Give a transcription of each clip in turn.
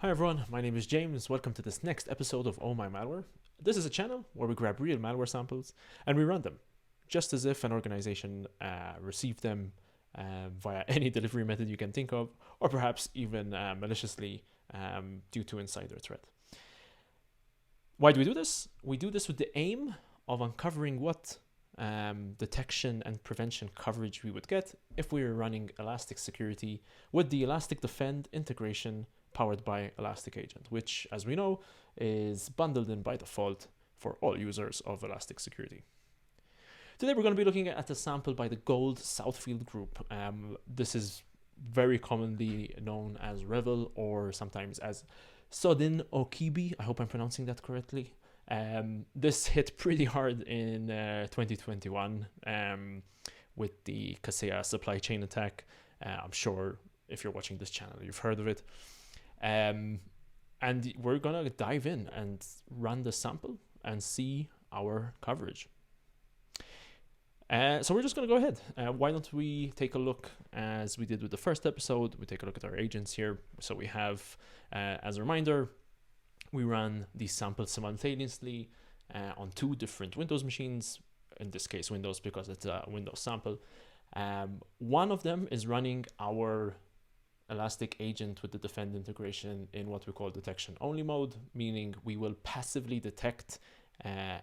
Hi everyone, my name is James. Welcome to this next episode of Oh My Malware. This is a channel where we grab real malware samples and we run them, just as if an organization received them via any delivery method you can think of, or perhaps even maliciously due to insider threat. Why do we do this? We do this with the aim of uncovering what detection and prevention coverage we would get if we were running Elastic Security with the Elastic Defend integration powered by Elastic Agent, which, as we know, is bundled in by default for all users of Elastic Security. Today we're going to be looking at a sample by the GOLD SOUTHFIELD group. This is very commonly known as REvil or sometimes as Sodinokibi. I hope I'm pronouncing that correctly. This hit pretty hard in 2021 with the Kaseya supply chain attack. I'm sure if you're watching this channel, you've heard of it. And we're gonna dive in and run the sample and see our coverage. So we're just gonna go ahead. Why don't we take a look, as we did with the first episode, we take a look at our agents here. So we have, as a reminder, we run these samples simultaneously on two different Windows machines. In this case, Windows, because it's a Windows sample. One of them is running our Elastic Agent with the Defend integration in what we call detection only mode, meaning we will passively detect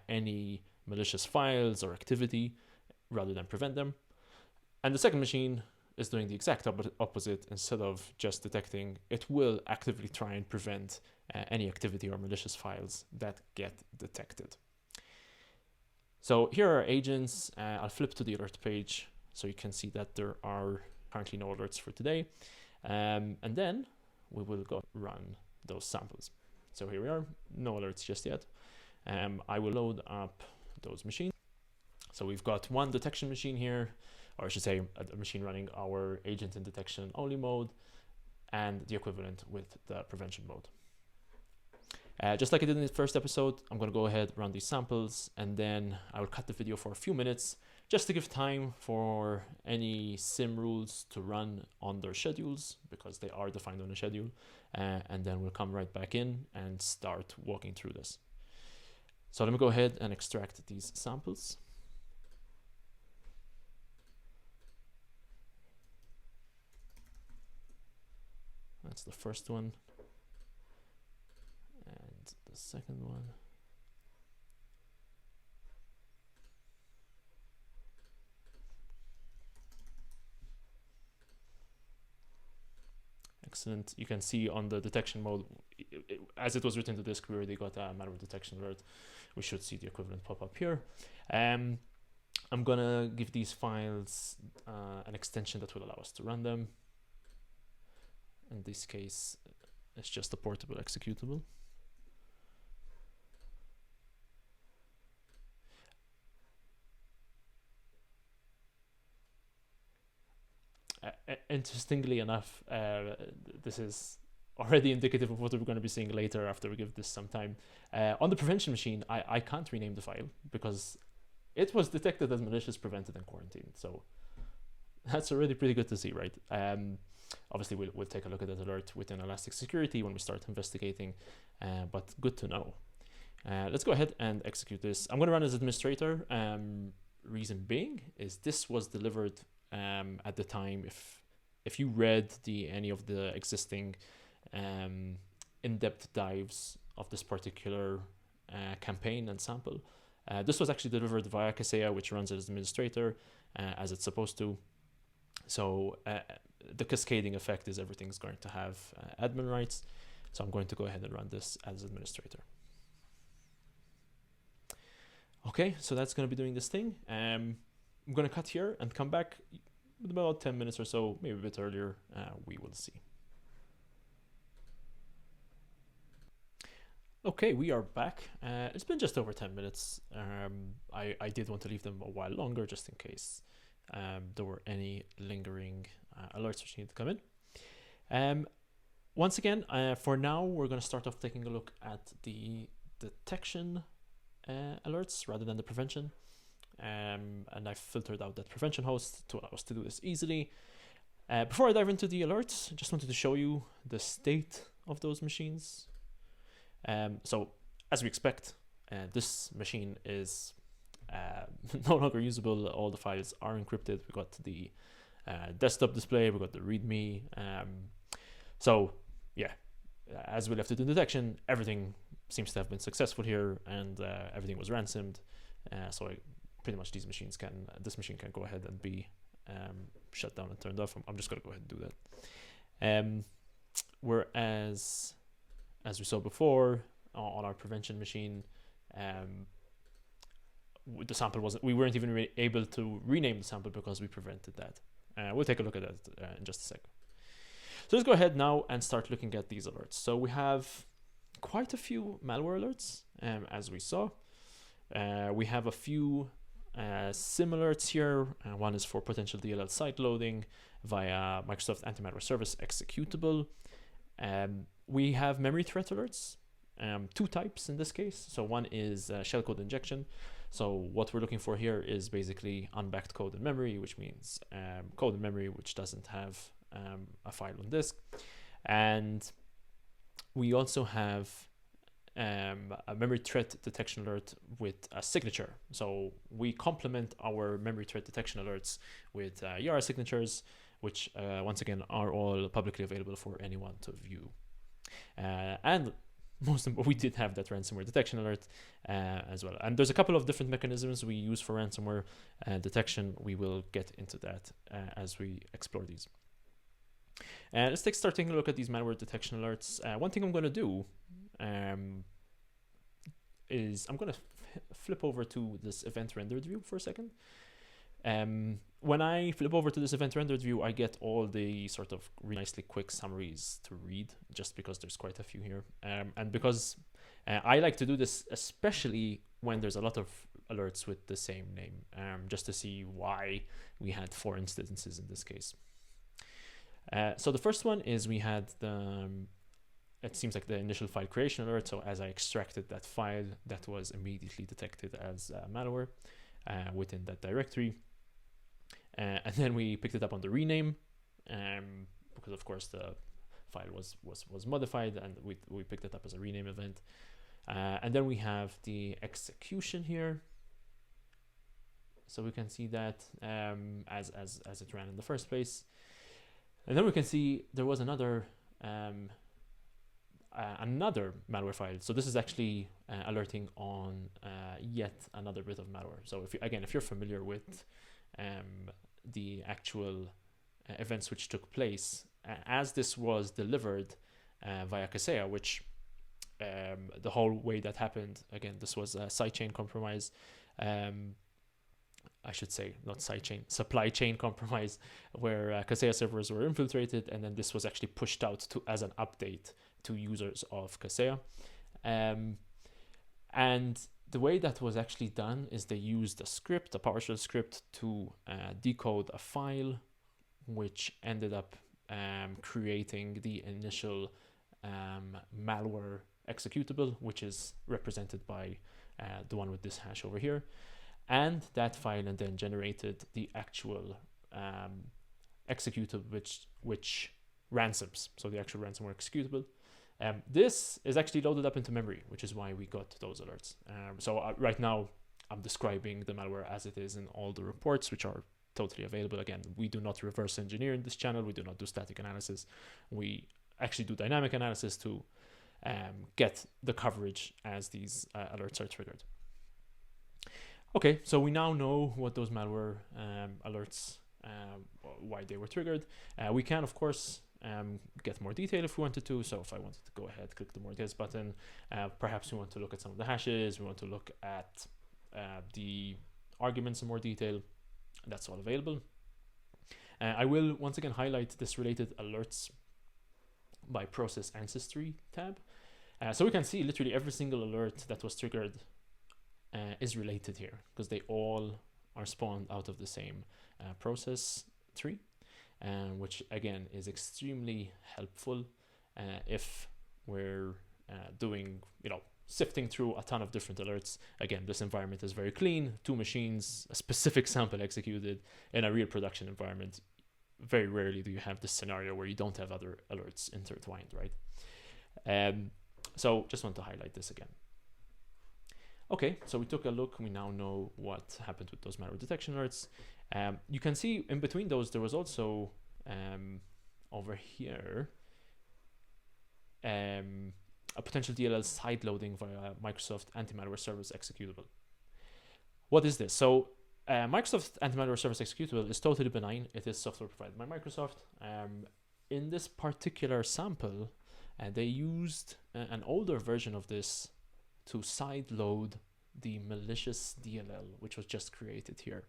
any malicious files or activity rather than prevent them. And the second machine is doing the exact opposite. Instead of just detecting, it will actively try and prevent any activity or malicious files that get detected. So here are our agents. I'll flip to the alert page so you can see that there are currently no alerts for today. And then we will go run those samples. So here we are, no alerts just yet. I will load up those machines. So we've got one detection machine here, or I should say a machine running our agent in detection only mode, and the equivalent with the prevention mode. Just like I did in the first episode, I'm going to go ahead, run these samples, and then I will cut the video for a few minutes just to give time for any SIM rules to run on their schedules, because they are defined on a schedule, and then we'll come right back in and start walking through this. So let me go ahead and extract these samples. That's the first one. And the second one. Excellent. You can see on the detection mode, as it was written to disk, we already got a malware detection alert. We should see the equivalent pop up here. I'm gonna give these files an extension that will allow us to run them. In this case, it's just a portable executable. Interestingly enough, this is already indicative of what we're going to be seeing later after we give this some time. On the prevention machine, I can't rename the file because it was detected as malicious, prevented, and quarantined. So that's already pretty good to see, right? Obviously, we'll take a look at that alert within Elastic Security when we start investigating, but good to know. Let's go ahead and execute this. I'm going to run as administrator. Reason being is this was delivered at the time. If you read any of the existing in-depth dives of this particular campaign and sample, this was actually delivered via Kaseya, which runs as administrator as it's supposed to. So the cascading effect is everything's going to have admin rights. So I'm going to go ahead and run this as administrator. Okay, so that's going to be doing this thing. I'm going to cut here and come back with about 10 minutes or so, maybe a bit earlier. We will see. Okay, we are back. It's been just over 10 minutes. I did want to leave them a while longer just in case there were any lingering alerts which need to come in. Once again, for now, we're going to start off taking a look at the detection alerts rather than the prevention. And I've filtered out that prevention host to allow us to do this easily. Before I dive into the alerts, I just wanted to show you the state of those machines. So as we expect, this machine is no longer usable. All the files are encrypted. We got the desktop display, we got the README. So yeah, as we left it in detection, everything seems to have been successful here, and everything was ransomed. So pretty much this machine can go ahead and be shut down and turned off. I'm just gonna go ahead and do that. Whereas, as we saw before on our prevention machine, the sample we weren't even able to rename the sample because we prevented that. We'll take a look at that in just a second. So let's go ahead now and start looking at these alerts. So we have quite a few malware alerts, as we saw. We have a few SIM alerts here. One is for potential DLL site loading via Microsoft Anti-Malware Service executable. We have memory threat alerts, two types in this case. So one is shellcode injection. So what we're looking for here is basically unbacked code in memory, which means code in memory which doesn't have a file on disk. And we also have a memory threat detection alert with a signature. So we complement our memory threat detection alerts with URL signatures, which once again are all publicly available for anyone to view. And we did have that ransomware detection alert as well. And there's a couple of different mechanisms we use for ransomware detection. We will get into that as we explore these. Let's start taking a look at these malware detection alerts. One thing I'm going to do is I'm going to flip over to this event rendered view for a second. When I flip over to this event rendered view, I get all the sort of really nicely quick summaries to read, just because there's quite a few here. And because I like to do this, especially when there's a lot of alerts with the same name, just to see why we had 4 instances in this case. So the first one is we had it seems like the initial file creation alert. So as I extracted that file, that was immediately detected as malware within that directory. And then we picked it up on the rename, because of course the file was modified, and we picked it up as a rename event. And then we have the execution here. So we can see that as it ran in the first place. And then we can see there was another malware file. So this is actually alerting on yet another bit of malware. So if you're familiar with the actual events which took place, as this was delivered via Kaseya, which the whole way that happened, again, this was a sidechain compromise. I should say not sidechain, supply chain compromise, where Kaseya servers were infiltrated, and then this was actually pushed out as an update to users of Kaseya. And the way that was actually done is they used a PowerShell script to decode a file, which ended up creating the initial malware executable, which is represented by the one with this hash over here. And that file and then generated the actual executable which ransoms, so the actual ransomware executable. This is actually loaded up into memory, which is why we got those alerts. So right now I'm describing the malware as it is in all the reports, which are totally available. Again, we do not reverse engineer in this channel. We do not do static analysis. We actually do dynamic analysis to get the coverage as these alerts are triggered. Okay, so we now know what those malware alerts, why they were triggered. We can, of course, get more detail if we wanted to. So if I wanted to go ahead, click the more details button, perhaps we want to look at some of the hashes, we want to look at the arguments in more detail. That's all available. I will once again highlight this related alerts by process ancestry tab. So we can see literally every single alert that was triggered is related here, because they all are spawned out of the same process tree, which again is extremely helpful if we're doing, sifting through a ton of different alerts. Again, this environment is very clean, 2 machines, a specific sample executed in a real production environment. Very rarely do you have this scenario where you don't have other alerts intertwined, right? So just want to highlight this again. Okay, so we took a look. We now know what happened with those malware detection alerts. You can see in between those, there was also over here a potential DLL side loading via Microsoft Anti-Malware Service executable. What is this? So Microsoft Anti-Malware Service executable is totally benign. It is software provided by Microsoft. In this particular sample, they used an older version of this to side load the malicious DLL, which was just created here.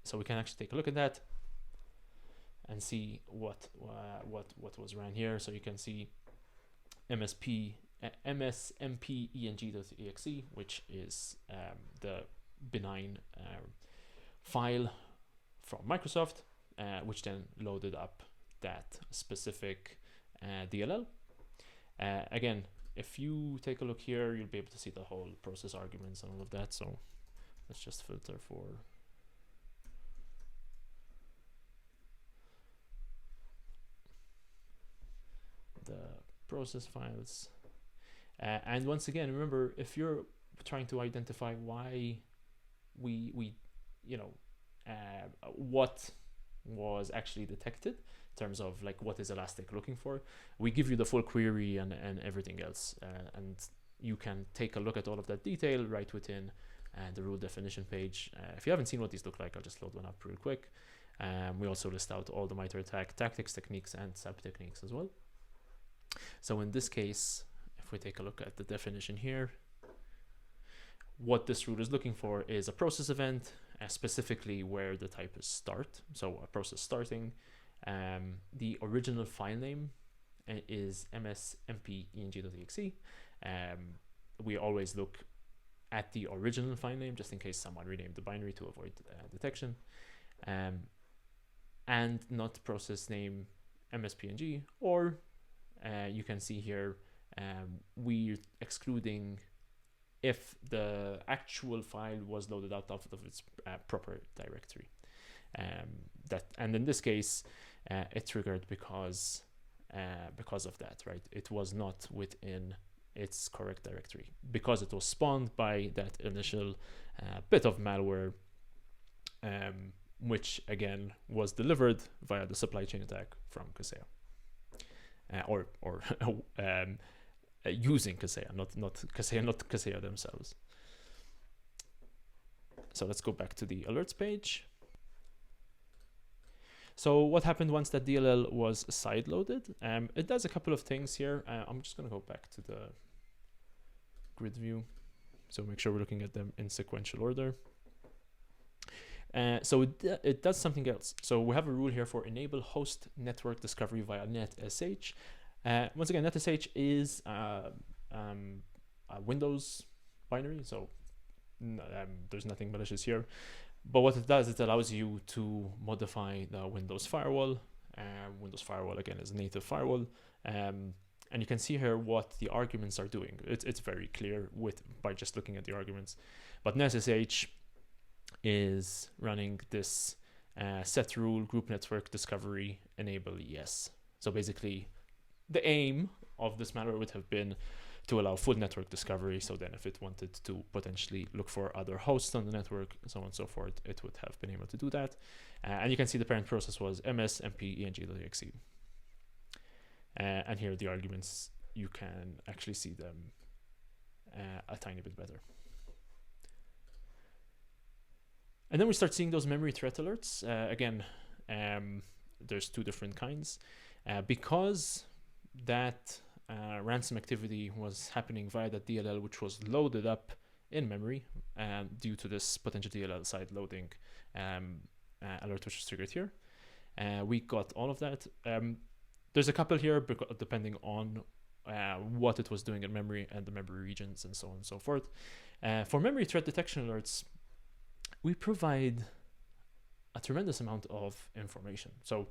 So we can actually take a look at that and see what was ran here. So you can see msmp.eng.exe, which is the benign file from Microsoft, which then loaded up that specific DLL. Again, if you take a look here, you'll be able to see the whole process arguments and all of that. So let's just filter for the process files. And once again, remember, if you're trying to identify why we what was actually detected in terms of like what is Elastic looking for, we give you the full query and everything else, and you can take a look at all of that detail right within the rule definition page. If you haven't seen what these look like, I'll just load one up real quick. We also list out all the MITRE ATT&CK tactics, techniques, and sub techniques as well. So in this case, if we take a look at the definition here, what this rule is looking for is a process event, specifically where the type is start, so a process starting. The original file name is msmp.eng.exe. We always look at the original file name just in case someone renamed the binary to avoid detection, and not process name mspng, or you can see here we're excluding if the actual file was loaded out of its proper directory. And in this case, it triggered because of that, right? It was not within its correct directory because it was spawned by that initial bit of malware, which again was delivered via the supply chain attack from Kaseya, or using Kaseya, not Kaseya themselves. So let's go back to the alerts page. So what happened once that DLL was side loaded? It does a couple of things here. I'm just going to go back to the grid view, so make sure we're looking at them in sequential order. So it does something else. So we have a rule here for enable host network discovery via netsh. Once again, netsh is a Windows binary, so there's nothing malicious here. But what it does, it allows you to modify the Windows firewall. Windows firewall, again, is a native firewall. And you can see here what the arguments are doing. It's very clear by just looking at the arguments. But netsh is running this set rule group network discovery enable yes. So basically, the aim of this malware would have been to allow full network discovery. So then if it wanted to potentially look for other hosts on the network, and so on and so forth, it would have been able to do that. And you can see the parent process was msmp.eng.exe. And here are the arguments. You can actually see them a tiny bit better. And then we start seeing those memory threat alerts. Again, there's two different kinds. Because that ransom activity was happening via that DLL, which was loaded up in memory due to this potential DLL side loading alert, which was triggered here. We got all of that. There's a couple here depending on what it was doing in memory and the memory regions and so on and so forth. For memory threat detection alerts, we provide a tremendous amount of information. So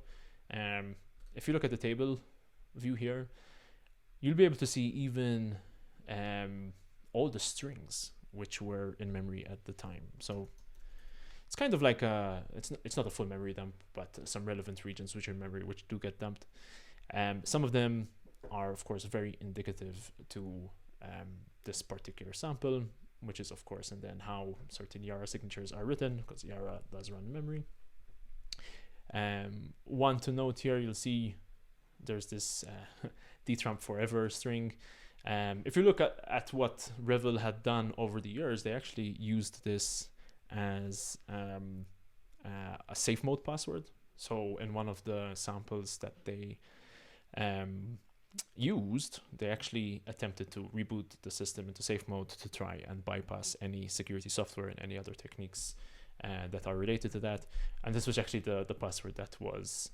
if you look at the table view here, you'll be able to see even all the strings which were in memory at the time. So it's kind of like it's not a full memory dump, but some relevant regions which are in memory which do get dumped. Some of them are, of course, very indicative to this particular sample, which is, of course, and then how certain Yara signatures are written, because Yara does run in memory. One to note here, you'll see there's this dtrump forever string. If you look at what REvil had done over the years, they actually used this as a safe mode password. So in one of the samples that they used, they actually attempted to reboot the system into safe mode to try and bypass any security software and any other techniques that are related to that. And this was actually the password that was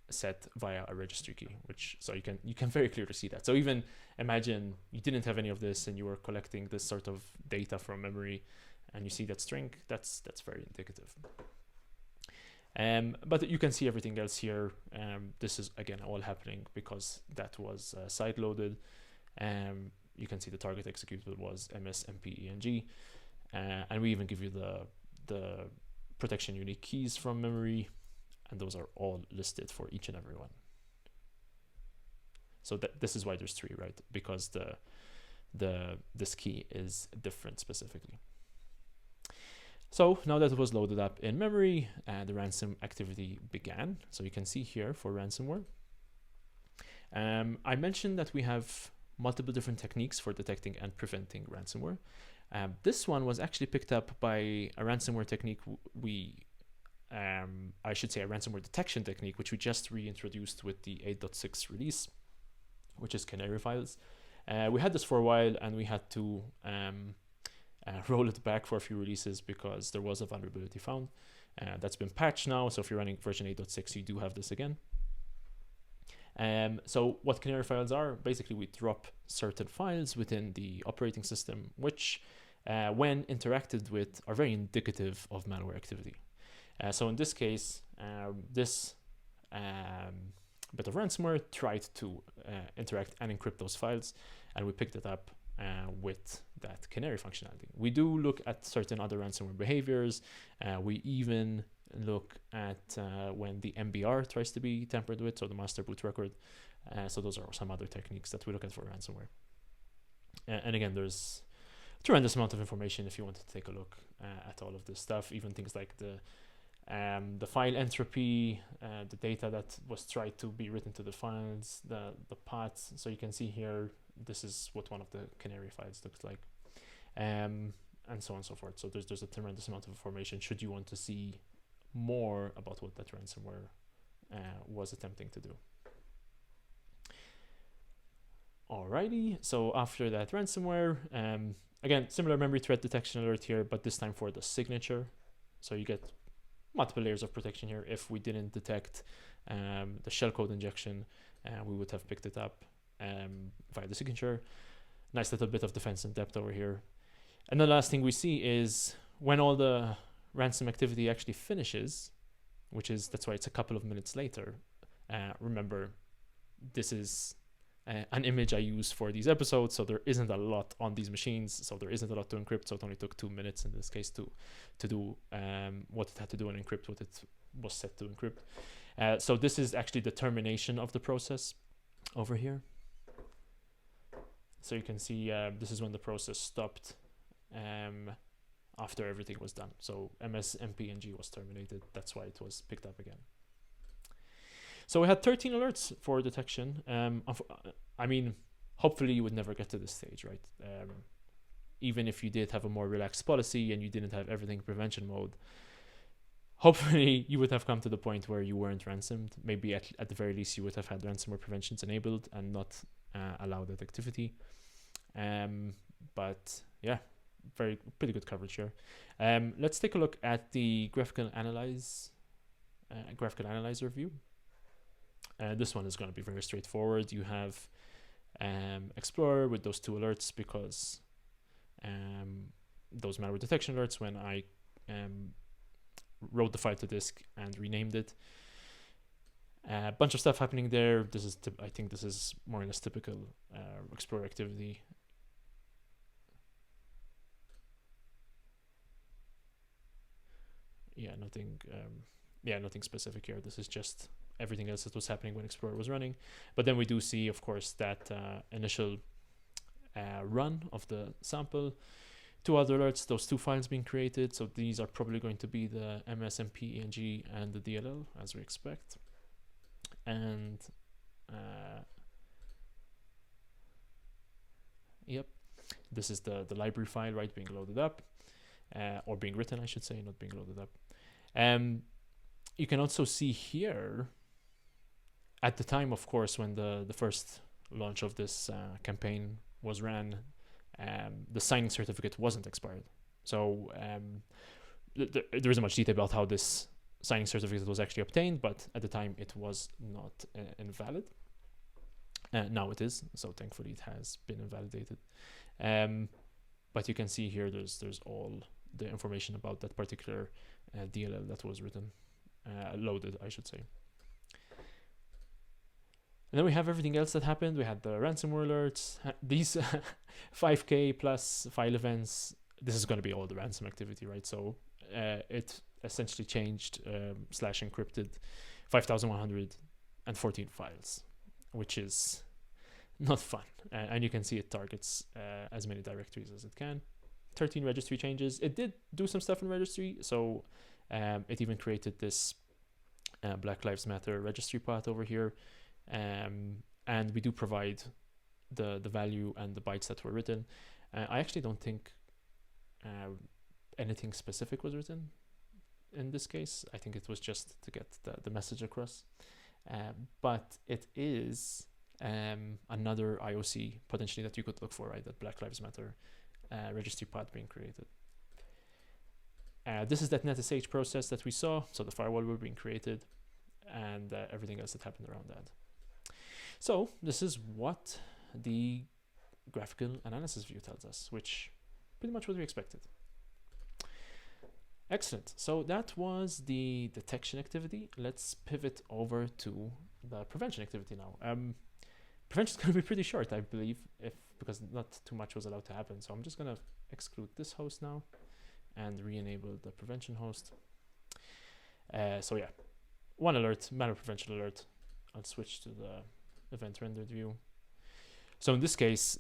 set via a registry key, which, so you can very clearly see that. So even imagine you didn't have any of this and you were collecting this sort of data from memory and you see that string, that's very indicative. But you can see everything else here. This is again all happening because that was side loaded. You can see the target executable was msmpeng, and we even give you the protection unique keys from memory, and those are all listed for each and every one. So this is why there's 3, right? Because this key is different specifically. So now that it was loaded up in memory, the ransom activity began. So you can see here for ransomware. I mentioned that we have multiple different techniques for detecting and preventing ransomware. This one was actually picked up by a ransomware technique I should say a ransomware detection technique, which we just reintroduced with the 8.6 release, which is canary files. We had this for a while and we had to roll it back for a few releases because there was a vulnerability found. That's been patched now, so if you're running version 8.6, you do have this again. So what canary files are, basically we drop certain files within the operating system, which when interacted with are very indicative of malware activity. So in this case, this bit of ransomware tried to interact and encrypt those files, and we picked it up with that canary functionality. We do look at certain other ransomware behaviors. We even look at when the MBR tries to be tampered with, so the master boot record. So those are some other techniques that we look at for ransomware. And again, there's a tremendous amount of information if you want to take a look at all of this stuff, even things like the file entropy, the data that was tried to be written to the files, the paths. So you can see here, this is what one of the canary files looks like, and so on and so forth. So there's a tremendous amount of information should you want to see more about what that ransomware was attempting to do. Alrighty, so after that ransomware, again, similar memory threat detection alert here, but this time for the signature. So you get multiple layers of protection here. If we didn't detect the shellcode injection, we would have picked it up via the signature. Nice little bit of defense in depth over here. And the last thing we see is when all the ransom activity actually finishes, that's why it's a couple of minutes later. Remember, this is an image I use for these episodes, so there isn't a lot on these machines, so there isn't a lot to encrypt, so it only took 2 minutes in this case to do what it had to do and encrypt what it was set to encrypt. So this is actually the termination of the process over here. So you can see this is when the process stopped after everything was done. So msmpng was terminated, that's why it was picked up again. So we had 13 alerts for detection. I mean, hopefully you would never get to this stage, right? Even if you did have a more relaxed policy and you didn't have everything in prevention mode, hopefully you would have come to the point where you weren't ransomed. Maybe at the very least you would have had ransomware preventions enabled and not allow that activity. But yeah, pretty good coverage here. Let's take a look at the graphical analyze view. This one is going to be very straightforward. You have Explorer with those 2 alerts because those malware detection alerts when I wrote the file to disk and renamed it. A bunch of stuff happening there. I think this is more or less typical Explorer activity. Yeah, nothing yeah, nothing specific here. This is just everything else that was happening when Explorer was running. But then we do see, of course, that initial run of the sample. 2 other alerts, those 2 files being created. So these are probably going to be the MSMP, ENG, and the DLL, as we expect. And yep, this is the library file, right, being loaded up, or being written, I should say, not being loaded up. You can also see here, at the time, of course, when the first launch of this campaign was ran, the signing certificate wasn't expired. So there isn't much detail about how this signing certificate was actually obtained, but at the time it was not invalid. Now it is, so thankfully it has been invalidated. But you can see here there's all the information about that particular DLL that was written, loaded, I should say. And then we have everything else that happened. We had the ransomware alerts, these 5K plus file events. This is going to be all the ransom activity, right? So it essentially changed / encrypted 5,114 files, which is not fun. And you can see it targets as many directories as it can. 13 registry changes. It did do some stuff in registry. So it even created this Black Lives Matter registry path over here. And we do provide the value and the bytes that were written. I actually don't think anything specific was written in this case. I think it was just to get the message across. But it is another IOC potentially that you could look for, right? That Black Lives Matter registry path being created. This is that NetSH process that we saw. So the firewall were being created and everything else that happened around that. So this is what the graphical analysis view tells us, which pretty much what we expected. Excellent. So that was the detection activity. Let's pivot over to the prevention activity now. Prevention is going to be pretty short, I believe, because not too much was allowed to happen. So I'm just going to exclude this host now and re-enable the prevention host. So yeah, 1 alert, malware prevention alert. I'll switch to the event rendered view. So in this case,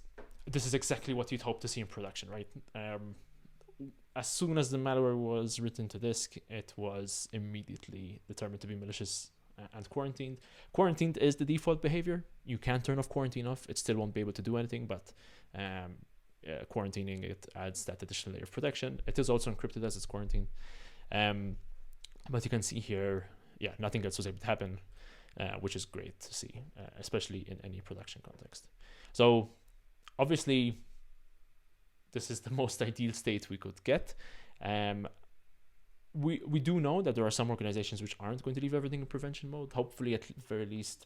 this is exactly what you'd hope to see in production, right? As soon as the malware was written to disk, it was immediately determined to be malicious and quarantined. Quarantined is the default behavior. You can turn off quarantine off. It still won't be able to do anything, but quarantining it adds that additional layer of protection. It is also encrypted as it's quarantined. But you can see here, yeah, nothing else was able to happen. Which is great to see, especially in any production context. So obviously, this is the most ideal state we could get. We do know that there are some organizations which aren't going to leave everything in prevention mode. Hopefully, at the very least,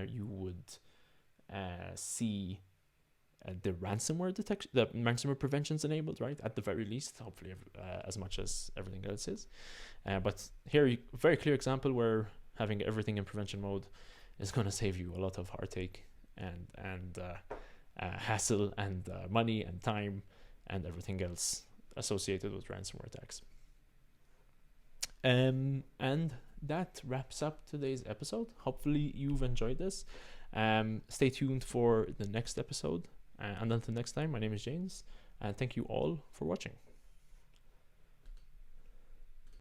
you would see the ransomware detection, the ransomware preventions enabled, right? At the very least, hopefully as much as everything else is. But here, very clear example where having everything in prevention mode is going to save you a lot of heartache and hassle and money and time and everything else associated with ransomware attacks. And that wraps up today's episode. Hopefully you've enjoyed this. Stay tuned for the next episode. And until next time, my name is James, and thank you all for watching.